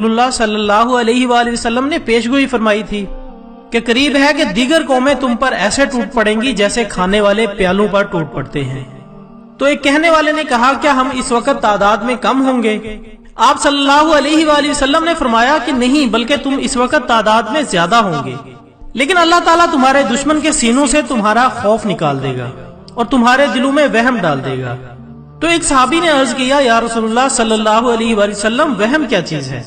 اللہ صلی اللہ علیہ وآلہ وسلم نے پیشگوئی فرمائی تھی کہ قریب ہے کہ دیگر قومیں تم پر ایسے ٹوٹ پڑیں گی جیسے کھانے والے پیالوں پر ٹوٹ پڑتے ہیں۔ تو ایک کہنے والے نے کہا کیا ہم اس وقت تعداد میں کم ہوں گے؟ آپ صلی اللہ علیہ وآلہ وسلم نے فرمایا کہ نہیں، بلکہ تم اس وقت تعداد میں زیادہ ہوں گے، لیکن اللہ تعالیٰ تمہارے دشمن کے سینوں سے تمہارا خوف نکال دے گا اور تمہارے دلوں میں وہم ڈال دے گا۔ تو ایک صحابی نے عرض کیا یا رسول اللہ صلی اللہ علیہ وآلہ وسلم، وہم کیا چیز ہے؟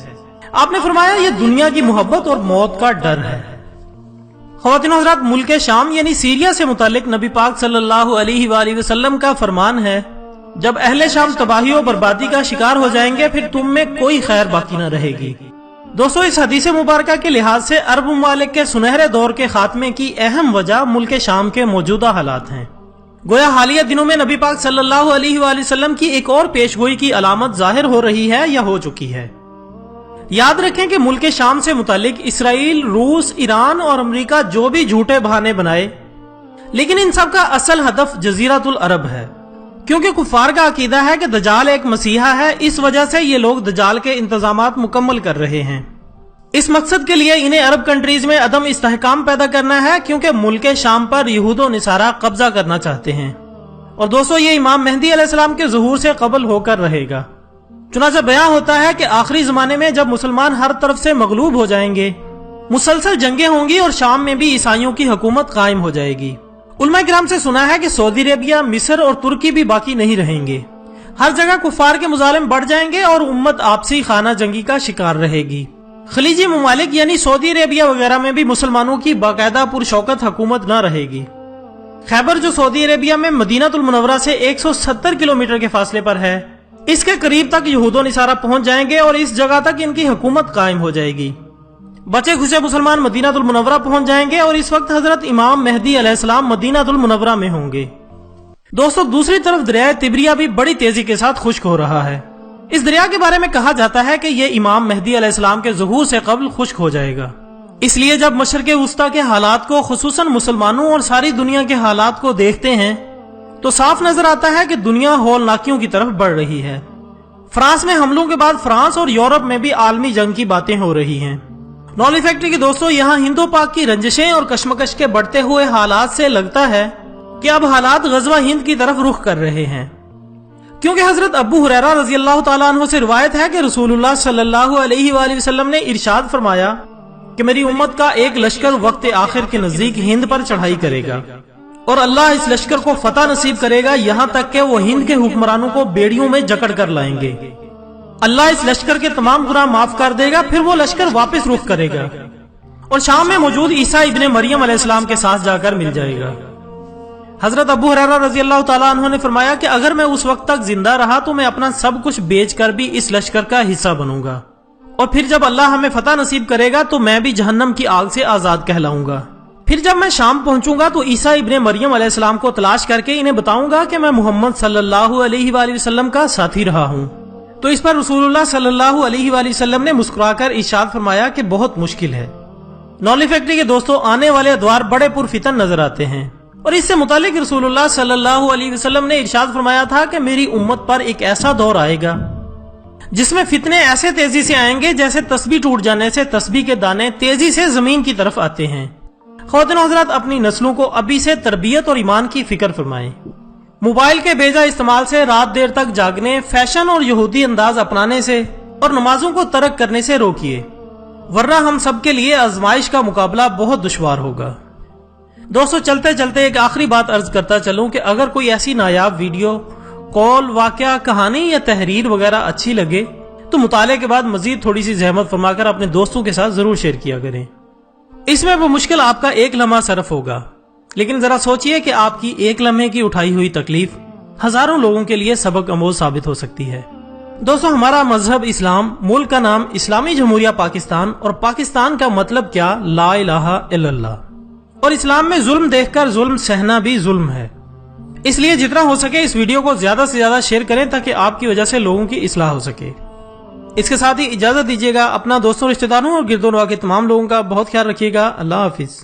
آپ نے فرمایا یہ دنیا کی محبت اور موت کا ڈر ہے۔ خواتین و حضرات، ملک شام یعنی سیریا سے متعلق نبی پاک صلی اللہ علیہ وآلہ وسلم کا فرمان ہے، جب اہل شام تباہی و بربادی کا شکار ہو جائیں گے پھر تم میں کوئی خیر باقی نہ رہے گی۔ دوستو، اس حدیث مبارکہ کے لحاظ سے عرب ممالک کے سنہرے دور کے خاتمے کی اہم وجہ ملک شام کے موجودہ حالات ہیں۔ گویا حالیہ دنوں میں نبی پاک صلی اللہ علیہ وآلہ وسلم کی ایک اور پیشگوئی کی علامت ظاہر ہو رہی ہے یا ہو چکی ہے۔ یاد رکھیں کہ ملک شام سے متعلق اسرائیل، روس، ایران اور امریکہ جو بھی جھوٹے بہانے بنائے، لیکن ان سب کا اصل ہدف جزیرۃ العرب ہے، کیونکہ کفار کا عقیدہ ہے کہ دجال ایک مسیحا ہے۔ اس وجہ سے یہ لوگ دجال کے انتظامات مکمل کر رہے ہیں۔ اس مقصد کے لیے انہیں عرب کنٹریز میں عدم استحکام پیدا کرنا ہے، کیونکہ ملک شام پر یہود و نصارہ قبضہ کرنا چاہتے ہیں، اور دوستو یہ امام مہدی علیہ السلام کے ظہور سے قبل ہو کر رہے گا۔ چنانچہ بیان ہوتا ہے کہ آخری زمانے میں جب مسلمان ہر طرف سے مغلوب ہو جائیں گے، مسلسل جنگیں ہوں گی اور شام میں بھی عیسائیوں کی حکومت قائم ہو جائے گی۔ علماء کرام سے سنا ہے کہ سعودی عربیہ، مصر اور ترکی بھی باقی نہیں رہیں گے۔ ہر جگہ کفار کے مظالم بڑھ جائیں گے اور امت آپسی خانہ جنگی کا شکار رہے گی۔ خلیجی ممالک یعنی سعودی عربیہ وغیرہ میں بھی مسلمانوں کی باقاعدہ پرشوکت حکومت نہ رہے گی۔ خیبر جو سعودی عربیہ میں مدینہ المنورہ سے 170 کلومیٹر کے فاصلے پر ہے، اس کے قریب تک یہود و نصارہ پہنچ جائیں گے اور اس جگہ تک ان کی حکومت قائم ہو جائے گی۔ بچے کھچے مسلمان مدینہ المنورہ پہنچ جائیں گے اور اس وقت حضرت امام مہدی علیہ السلام مدینہ المنورہ میں ہوں گے۔ دوستو، دوسری طرف دریائے تبریہ بھی بڑی تیزی کے ساتھ خشک ہو رہا ہے۔ اس دریا کے بارے میں کہا جاتا ہے کہ یہ امام مہدی علیہ السلام کے ظہور سے قبل خشک ہو جائے گا۔ اس لیے جب مشرق وسطیٰ کے حالات کو، خصوصاً مسلمانوں اور ساری دنیا کے حالات کو دیکھتے ہیں تو صاف نظر آتا ہے کہ دنیا ہولناکیوں کی طرف بڑھ رہی ہے۔ فرانس میں حملوں کے بعد فرانس اور یورپ میں بھی عالمی جنگ کی باتیں ہو رہی ہیں۔ نولی فیکٹری کے دوستوں، یہاں ہندو پاک کی رنجشیں اور کشمکش کے بڑھتے ہوئے حالات سے لگتا ہے کہ اب حالات غزوہ ہند کی طرف رخ کر رہے ہیں، کیونکہ حضرت ابو ہریرہ رضی اللہ تعالیٰ عنہ سے روایت ہے کہ رسول اللہ صلی اللہ علیہ وآلہ وسلم نے ارشاد فرمایا کہ میری امت کا ایک لشکر وقت آخر کے نزدیک ہند پر چڑھائی کرے گا اور اللہ اس لشکر کو فتح نصیب کرے گا، یہاں تک کہ وہ ہند کے حکمرانوں کو بیڑیوں میں جکڑ کر لائیں گے۔ اللہ اس لشکر کے تمام گناہ معاف کر دے گا، پھر وہ لشکر واپس رخ کرے گا اور شام میں موجود عیسیٰ ابن مریم علیہ السلام کے ساتھ جا کر مل جائے گا۔ حضرت ابو ہریرہ رضی اللہ تعالیٰ عنہ نے فرمایا کہ اگر میں اس وقت تک زندہ رہا تو میں اپنا سب کچھ بیچ کر بھی اس لشکر کا حصہ بنوں گا، اور پھر جب اللہ ہمیں فتح نصیب کرے گا تو میں بھی جہنم کی آگ سے آزاد کہلاؤں گا۔ پھر جب میں شام پہنچوں گا تو عیسیٰ ابن مریم علیہ السلام کو تلاش کر کے انہیں بتاؤں گا کہ میں محمد صلی اللہ علیہ وآلہ وسلم کا ساتھی رہا ہوں۔ تو اس پر رسول اللہ صلی اللہ علیہ وآلہ وسلم نے مسکرا کر ارشاد فرمایا کہ بہت مشکل ہے۔ نولی فیکٹری کے دوستوں، آنے والے ادوار بڑے پرفتن نظر آتے ہیں، اور اس سے متعلق رسول اللہ صلی اللہ علیہ وسلم نے ارشاد فرمایا تھا کہ میری امت پر ایک ایسا دور آئے گا جس میں فتنے ایسے تیزی سے آئیں گے جیسے تسبیح ٹوٹ جانے سے تسبیح کے دانے تیزی سے زمین کی طرف آتے ہیں۔ خواتین و حضرات، اپنی نسلوں کو ابھی سے تربیت اور ایمان کی فکر فرمائیں۔ موبائل کے بیجا استعمال سے، رات دیر تک جاگنے، فیشن اور یہودی انداز اپنانے سے اور نمازوں کو ترک کرنے سے روکیے، ورنہ ہم سب کے لیے آزمائش کا مقابلہ بہت دشوار ہوگا۔ دوستو، چلتے چلتے ایک آخری بات عرض کرتا چلوں کہ اگر کوئی ایسی نایاب ویڈیو، قول، واقعہ، کہانی یا تحریر وغیرہ اچھی لگے تو مطالعے کے بعد مزید تھوڑی سی زحمت فرما کر اپنے دوستوں کے ساتھ ضرور شیئر کیا کریں۔ اس میں بمشکل آپ کا ایک لمحہ صرف ہوگا، لیکن ذرا سوچئے کہ آپ کی ایک لمحے کی اٹھائی ہوئی تکلیف ہزاروں لوگوں کے لیے سبق آموز ثابت ہو سکتی ہے۔ دوستو، ہمارا مذہب اسلام، ملک کا نام اسلامی جمہوریہ پاکستان، اور پاکستان کا مطلب کیا؟ لا الہ الا اللہ۔ اور اسلام میں ظلم دیکھ کر ظلم سہنا بھی ظلم ہے۔ اس لیے جتنا ہو سکے اس ویڈیو کو زیادہ سے زیادہ شیئر کریں تاکہ آپ کی وجہ سے لوگوں کی اصلاح ہو سکے۔ اس کے ساتھ ہی اجازت دیجیے گا، اپنا دوستوں، رشتہ داروں اور گرد و نواح کے تمام لوگوں کا بہت خیال رکھیے گا۔ اللہ حافظ۔